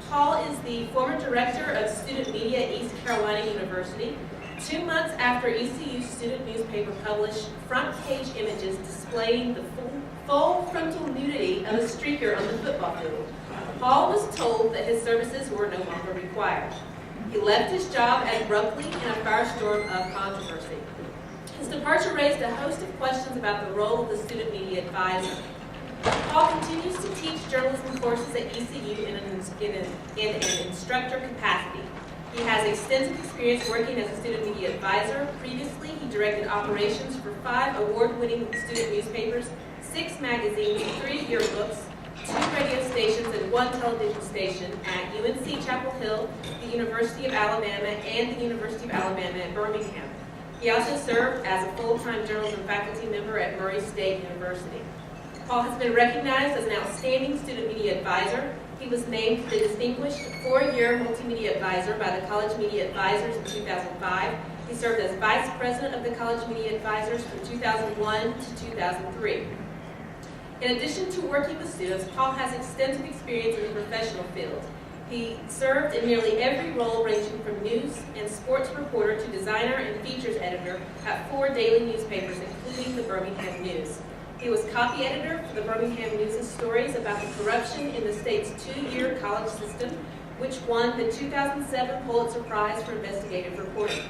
Paul is the former director of student media at East Carolina University. 2 months after ECU's student newspaper published front-page images displaying the full frontal nudity of a streaker on the football field, Paul was told that his services were no longer required. He left his job abruptly in a firestorm of controversy. His departure raised a host of questions about the role of the student media advisor. Paul continues to teach journalism courses at ECU in an instructor capacity. He has extensive experience working as a student media advisor. Previously, he directed operations for 5 award-winning student newspapers, 6 magazines, 3 yearbooks, 2 radio stations, and 1 television station at UNC Chapel Hill, the University of Alabama, and the University of Alabama at Birmingham. He also served as a full-time journalism faculty member at Murray State University. Paul has been recognized as an outstanding student media advisor. He was named the Distinguished 4-Year Multimedia Advisor by the College Media Advisors in 2005. He served as Vice President of the College Media Advisors from 2001 to 2003. In addition to working with students, Paul has extensive experience in the professional field. He served in nearly every role ranging from news and sports reporter to designer and features editor at 4 daily newspapers, including the Birmingham News. He was copy editor for the Birmingham News' stories about the corruption in the state's 2-year college system, which won the 2007 Pulitzer Prize for investigative reporting.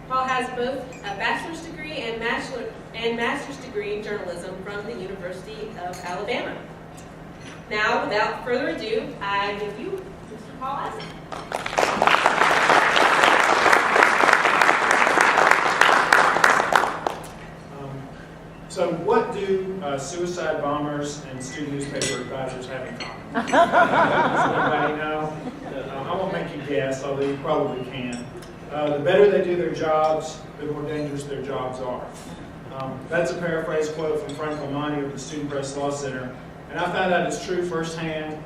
Paul has both a bachelor's degree and master's degree in journalism from the University of Alabama. Now, without further ado, I give you Mr. Paul Isom. So what do suicide bombers and student newspaper advisors have in common? Does anybody know? I won't make you guess, although you probably can. The better they do their jobs, the more dangerous their jobs are. That's a paraphrase quote from Frank Lamani of the Student Press Law Center, and I found out it's true firsthand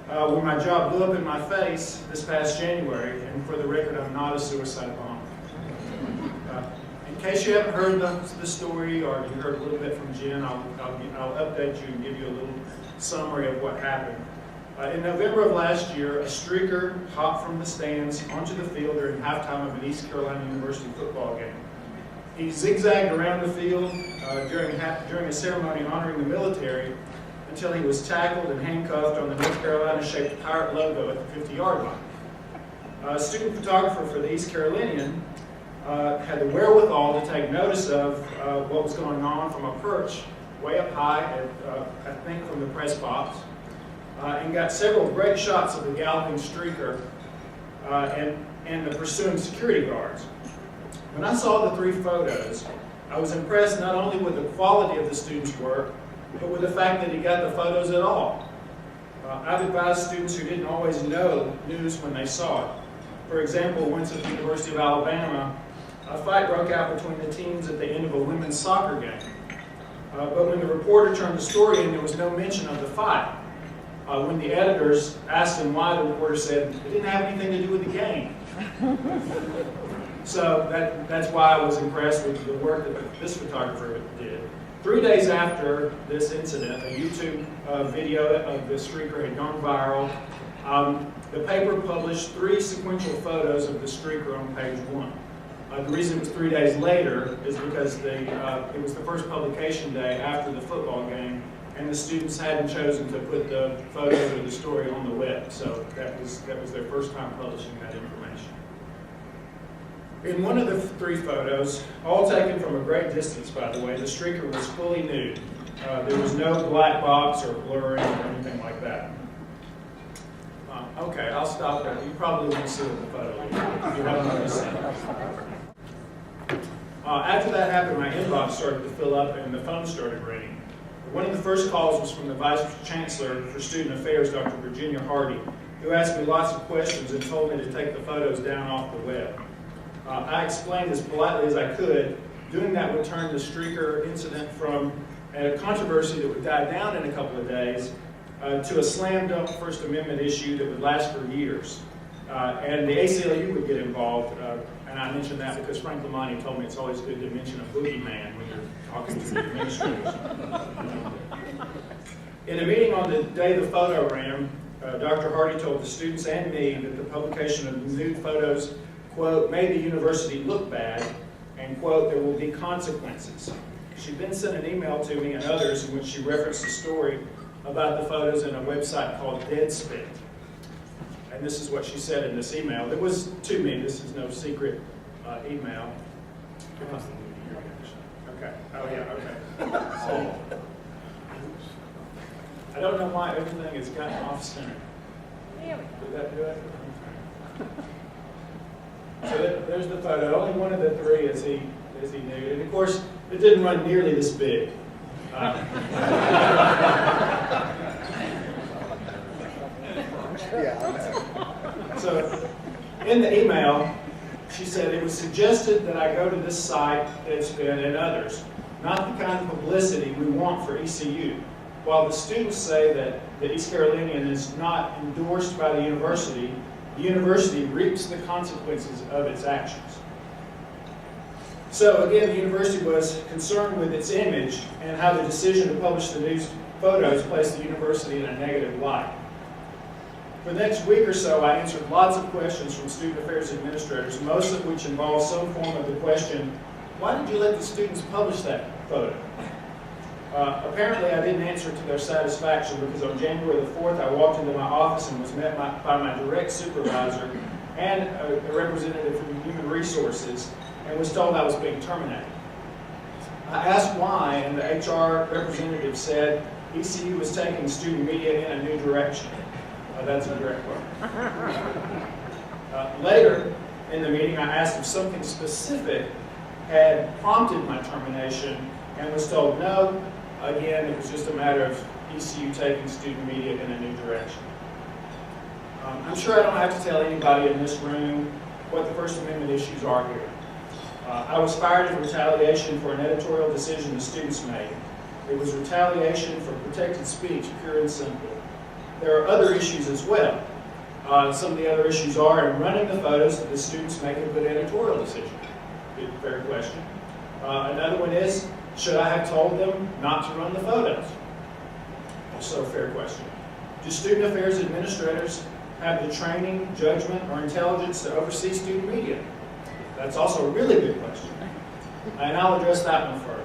when my job blew up in my face this past January, and for the record, I'm not a suicide bomber. In case you haven't heard the story, or you heard a little bit from Jenn, I'll update you and give you a little summary of what happened. In November of last year, a streaker hopped from the stands onto the field during halftime of an East Carolina University football game. He zigzagged around the field during a ceremony honoring the military until he was tackled and handcuffed on the North Carolina-shaped pirate logo at the 50-yard line. A student photographer for the East Carolinian had the wherewithal to take notice of what was going on from a perch way up high, I think from the press box, and got several great shots of the galloping streaker and the pursuing security guards. When I saw the 3 photos, I was impressed not only with the quality of the student's work, but with the fact that he got the photos at all. I've advised students who didn't always know news when they saw it. For example, once at the University of Alabama, a fight broke out between the teams at the end of a women's soccer game. But when the reporter turned the story in, there was no mention of the fight. When the editors asked him why, the reporter said, it didn't have anything to do with the game. So that's why I was impressed with the work that this photographer did. 3 days after this incident, a YouTube video of the streaker had gone viral. The paper published 3 sequential photos of the streaker on page 1. The reason it was 3 days later is because it was the first publication day after the football game, and the students hadn't chosen to put the photos of the story on the web, so that was their first time publishing that information. In one of the 3 photos, all taken from a great distance, by the way, the streaker was fully nude. There was no black box or blurring or anything like that. Okay, I'll stop there. You probably won't see what the photo is if you haven't already seen it. After that happened, my inbox started to fill up and the phone started ringing. One of the first calls was from the Vice Chancellor for Student Affairs, Dr. Virginia Hardy, who asked me lots of questions and told me to take the photos down off the web. I explained as politely as I could. Doing that would turn the streaker incident from a controversy that would die down in a couple of days to a slam-dunk First Amendment issue that would last for years. And the ACLU would get involved, and I mentioned that because Frank Lamani told me it's always good to mention a boogeyman when you're talking to the administrators. In a meeting on the day the photo ran, Dr. Hardy told the students and me that the publication of nude photos, quote, made the university look bad, and, quote, there will be consequences. She then sent an email to me and others in which she referenced a story about the photos in a website called Deadspin. And this is what she said in this email. It was to me. This is no secret email. Okay. Oh, yeah, okay. So, I don't know why everything has gotten off center. Did that do it? So there's the photo. Only one of the three is he nude. And of course, it didn't run nearly this big. So in the email, she said it was suggested that I go to this site, Deadspin, and others. Not the kind of publicity we want for ECU. While the students say that the East Carolinian is not endorsed by the university reaps the consequences of its actions. So again, the university was concerned with its image and how the decision to publish the news photos placed the university in a negative light. For the next week or so, I answered lots of questions from student affairs administrators, most of which involved some form of the question, why did you let the students publish that photo? Apparently, I didn't answer to their satisfaction because on January the 4th, I walked into my office and was met by my direct supervisor and a representative from Human Resources and was told I was being terminated. I asked why, and the HR representative said ECU was taking student media in a new direction. That's a direct quote. Later in the meeting, I asked if something specific had prompted my termination and was told no. Again, it was just a matter of ECU taking student media in a new direction. I'm sure I don't have to tell anybody in this room what the First Amendment issues are here. I was fired in retaliation for an editorial decision the students made. It was retaliation for protected speech, pure and simple. There are other issues as well. Some of the other issues are in running the photos that the students make a good editorial decision. Good, fair question. Another one is, should I have told them not to run the photos? Also a fair question. Do student affairs administrators have the training, judgment, or intelligence to oversee student media? That's also a really good question. And I'll address that one first.